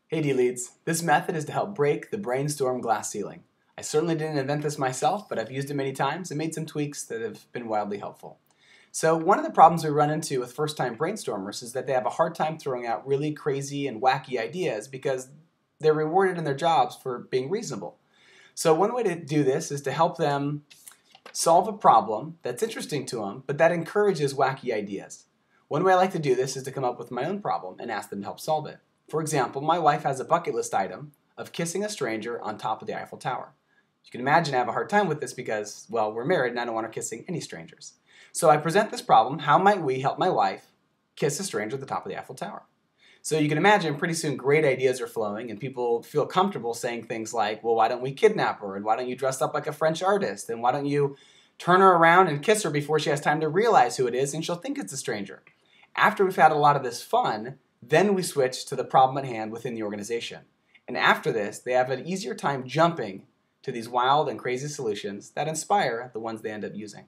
Hey D-Leads, this method is to help break the brainstorm glass ceiling. I certainly didn't invent this myself, but I've used it many times and made some tweaks that have been wildly helpful. So one of the problems we run into with first-time brainstormers is that they have a hard time throwing out really crazy and wacky ideas because they're rewarded in their jobs for being reasonable. So one way to do this is to help them solve a problem that's interesting to them, but that encourages wacky ideas. One way I like to do this is to come up with my own problem and ask them to help solve it. For example, my wife has a bucket list item of kissing a stranger on top of the Eiffel Tower. You can imagine I have a hard time with this because, well, we're married and I don't want her kissing any strangers. So I present this problem: how might we help my wife kiss a stranger at the top of the Eiffel Tower? So you can imagine pretty soon great ideas are flowing and people feel comfortable saying things like, well, why don't we kidnap her? And why don't you dress up like a French artist? And why don't you turn her around and kiss her before she has time to realize who it is and she'll think it's a stranger? After we've had a lot of this fun, then we switch to the problem at hand within the organization. And after this, they have an easier time jumping to these wild and crazy solutions that inspire the ones they end up using.